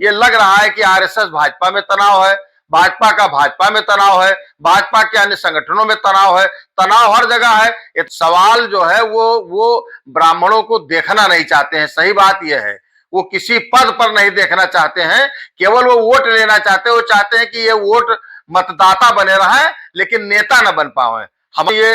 ये लग रहा है कि आरएसएस भाजपा में तनाव है, भाजपा का भाजपा में तनाव है, भाजपा के अन्य संगठनों में तनाव है, तनाव हर जगह है। एक सवाल जो है वो ब्राह्मणों को देखना नहीं चाहते हैं। सही बात यह है, वो किसी पद पर नहीं देखना चाहते हैं, केवल वो वोट लेना चाहते हैं। वो चाहते हैं कि ये वोट मतदाता बने रहे लेकिन नेता न बन पाए। हम ये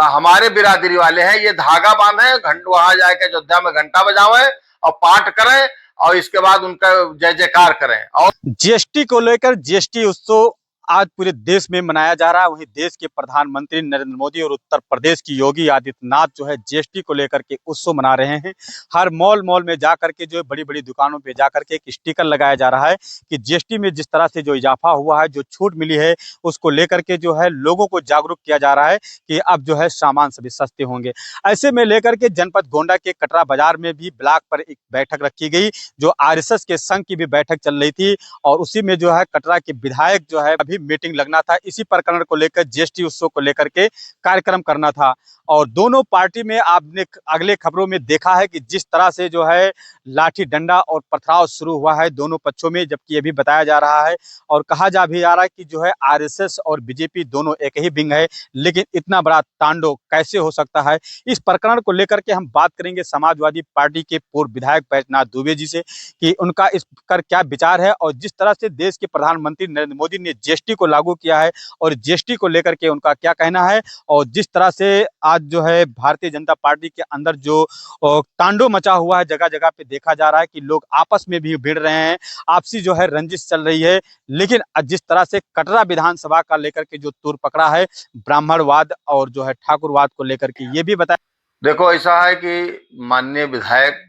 हमारे बिरादरी वाले हैं, ये धागा बांधे, वहां जाके अयोध्या में घंटा बजावे और पाठ करें और इसके बाद उनका जय जयकार करें। और जीएसटी को लेकर जीएसटी उत्सव आज पूरे देश में मनाया जा रहा है। वहीं देश के प्रधानमंत्री नरेंद्र मोदी और उत्तर प्रदेश की योगी आदित्यनाथ जो है जीएसटी को लेकर के उत्सव मना रहे हैं। हर मॉल में जाकर के जो है बड़ी बड़ी दुकानों पे जाकर के एक स्टिकर लगाया जा रहा है कि जीएसटी में जिस तरह से जो इजाफा हुआ है, जो छूट मिली है, उसको लेकर के जो है लोगों को जागरूक किया जा रहा है कि अब जो है सामान सभी सस्ते होंगे। ऐसे में लेकर के जनपद गोंडा के कटरा बाजार में भी ब्लॉक पर एक बैठक रखी गई, जो आरएसएस के संघ की भी बैठक चल रही थी और उसी में जो है कटरा के विधायक जो है अभी मीटिंग लगना था। इसी प्रकरण को लेकर जीएसटी उत्सव को लेकर के कार्यक्रम करना था। और दोनों पार्टी में आपने अगले खबरों में देखा है कि जिस तरह से जो है लाठी डंडा और पथराव शुरू हुआ है दोनों पक्षों में, जबकि ये भी बताया जा रहा है और कहा जा भी आ रहा है कि जो है आरएसएस और बीजेपी दोनों एक ही विंग है। लेकिन इतना बड़ा तांडव कैसे हो सकता है, इस प्रकरण को लेकर के हम बात करेंगे समाजवादी पार्टी के पूर्व विधायक बैजनाथ दुबे जी से कि उनका इस पर क्या विचार है। और जिस तरह से देश के प्रधानमंत्री नरेंद्र मोदी ने जीएसटी को लागू किया है और जीएसटी को लेकर के उनका क्या कहना है, और जिस तरह से आज जो है भारतीय जनता पार्टी के अंदर जो तांडव मचा हुआ है, जगह जगह पे देखा जा रहा है कि लोग आपस में भी भिड़ रहे हैं, आपसी जो है रंजिश चल रही है। लेकिन जिस तरह से कटरा विधानसभा का लेकर के जो तूर पकड़ा है ब्राह्मणवाद और जो है ठाकुरवाद को लेकर के, ये भी बताया। देखो, ऐसा है कि माननीय विधायक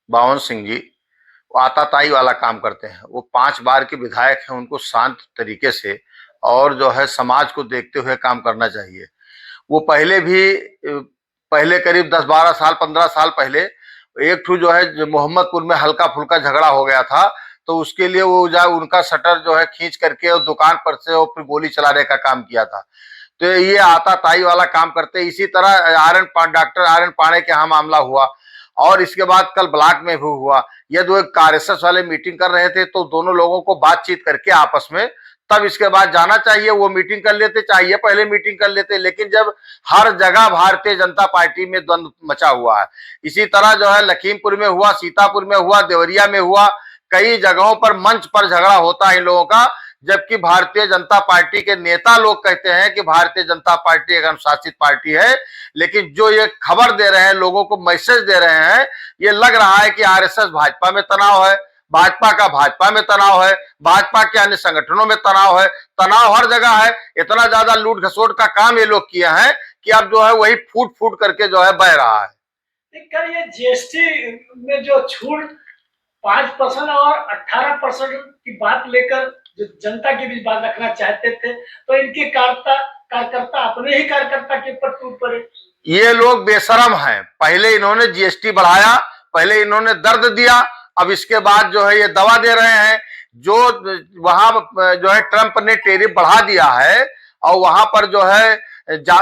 बावन सिंह जी आताताई वाला काम करते हैं। वो 5 बार के विधायक हैं, उनको शांत तरीके से और जो है समाज को देखते हुए काम करना चाहिए। वो पहले करीब 10-12 साल 15 साल पहले एक ठू जो है मोहम्मदपुर में हल्का फुल्का झगड़ा हो गया था, तो उसके लिए वो उनका शटर जो है खींच करके और दुकान पर से और फिर गोली चलाने का काम किया था। तो ये आताताई वाला काम करते। इसी तरह डॉक्टर आर्यन पांडे के यहाँ मामला हुआ और इसके बाद कल ब्लॉक में भी हुआ। ये दो एक आरएसएस वाले मीटिंग कर रहे थे, तो दोनों लोगों को बातचीत करके आपस में तब इसके बाद जाना चाहिए, वो मीटिंग कर लेते, चाहिए पहले मीटिंग कर लेते। लेकिन जब हर जगह भारतीय जनता पार्टी में द्वंद्व मचा हुआ है, इसी तरह जो है लखीमपुर में हुआ, सीतापुर में हुआ, देवरिया में हुआ, कई जगहों पर मंच पर झगड़ा होता है इन लोगों का। जबकि भारतीय जनता पार्टी के नेता लोग कहते हैं कि भारतीय जनता पार्टी एक अनुशासित पार्टी है, लेकिन जो ये खबर दे रहे हैं, लोगों को मैसेज दे रहे हैं, ये लग रहा है कि आरएसएस भाजपा में तनाव है, भाजपा का भाजपा में तनाव है, भाजपा के अन्य संगठनों में तनाव है। तनाव हर जगह है। इतना ज्यादा लूट घसोट का काम ये लोग किए हैं कि अब जो है वही फूट फूट करके जो है बह रहा है। ये जीएसटी में जो छूट 5% और 18% की बात लेकर जो जनता के बीच बात रखना चाहते थे, तो इनके कार्यकर्ता अपने ही कार्यकर्ता के ऊपर टूट पड़े। ये लोग बेशरम हैं। पहले इन्होंने जीएसटी बढ़ाया, पहले इन्होंने दर्द दिया, अब इसके बाद जो है ये दवा दे रहे हैं। जो वहां जो है ट्रंप ने टैरिफ बढ़ा दिया है और वहां पर जो है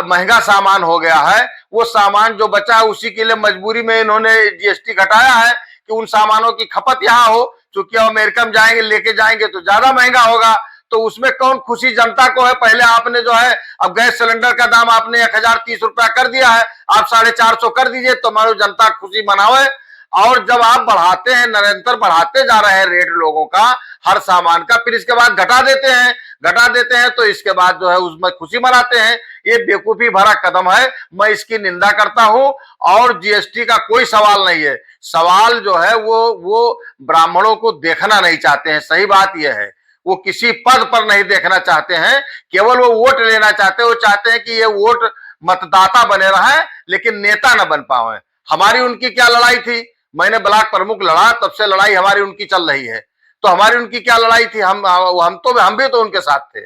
महंगा सामान हो गया है, वो सामान जो बचा है उसी के लिए मजबूरी में इन्होंने जीएसटी घटाया है कि उन सामानों की खपत यहाँ हो। चूंकि अमेरिका में जाएंगे, लेके जाएंगे तो ज्यादा महंगा होगा, तो उसमें कौन खुशी जनता को है। पहले आपने जो है अब गैस सिलेंडर का दाम आपने 1030 रुपया कर दिया है, आप 450 कर दीजिए तो मानो जनता खुशी मनावे। और जब आप बढ़ाते हैं, निरंतर बढ़ाते जा रहे हैं रेट लोगों का हर सामान का, फिर इसके बाद घटा देते हैं तो इसके बाद जो है उसमें खुशी मनाते हैं। ये बेवकूफी भरा कदम है, मैं इसकी निंदा करता हूं। और जीएसटी का कोई सवाल नहीं है। सवाल जो है वो ब्राह्मणों को देखना नहीं चाहते हैं। सही बात यह है, वो किसी पद पर नहीं देखना चाहते हैं, केवल वो वोट लेना चाहते हैं। वो चाहते हैं कि ये वोट मतदाता बने रहे लेकिन नेता न बन पाए। हमारी उनकी क्या लड़ाई थी, मैंने ब्लॉक प्रमुख लड़ा, तब से लड़ाई हमारी उनकी चल रही है। तो हमारी उनकी क्या लड़ाई थी, हम भी तो उनके साथ थे।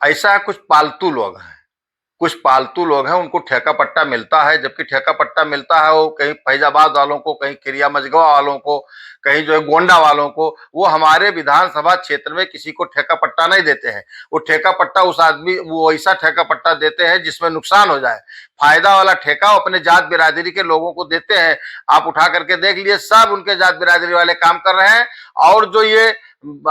ऐसा कुछ पालतू लोग हैं, कुछ पालतू लोग हैं उनको ठेका पट्टा मिलता है, जबकि ठेका पट्टा मिलता है वो कहीं फैजाबाद वालों को, कहीं खिरिया मझगवा वालों को, कहीं जो है गोंडा वालों को। वो हमारे विधानसभा क्षेत्र में किसी को ठेका पट्टा नहीं देते हैं। वो ठेका पट्टा उस आदमी वो ऐसा ठेका पट्टा देते हैं जिसमें नुकसान हो जाए। फायदा वाला ठेका अपने जात बिरादरी के लोगों को देते हैं। आप उठा करके देख लिए, सब उनके जात बिरादरी वाले काम कर रहे हैं। और जो ये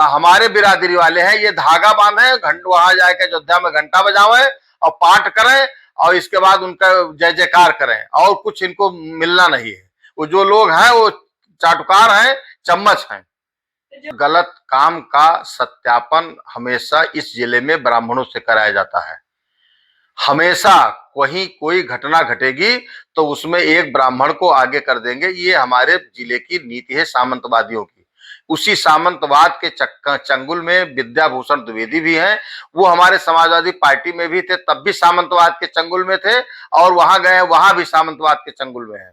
हमारे बिरादरी वाले हैं ये धागा बांधे, वहां जाके अयोध्या में घंटा बजावे और पाठ करें और इसके बाद उनका जय जयकार करें, और कुछ इनको मिलना नहीं है। वो जो लोग हैं वो चाटुकार हैं, चम्मच हैं। गलत काम का सत्यापन हमेशा इस जिले में ब्राह्मणों से कराया जाता है। हमेशा कहीं कोई घटना घटेगी तो उसमें एक ब्राह्मण को आगे कर देंगे। ये हमारे जिले की नीति है सामंतवादियों की। उसी सामंतवाद के चंगुल में विद्याभूषण द्विवेदी भी हैं। वो हमारे समाजवादी पार्टी में भी थे, तब भी सामंतवाद के चंगुल में थे, और वहां गए वहां भी सामंतवाद के चंगुल में हैं।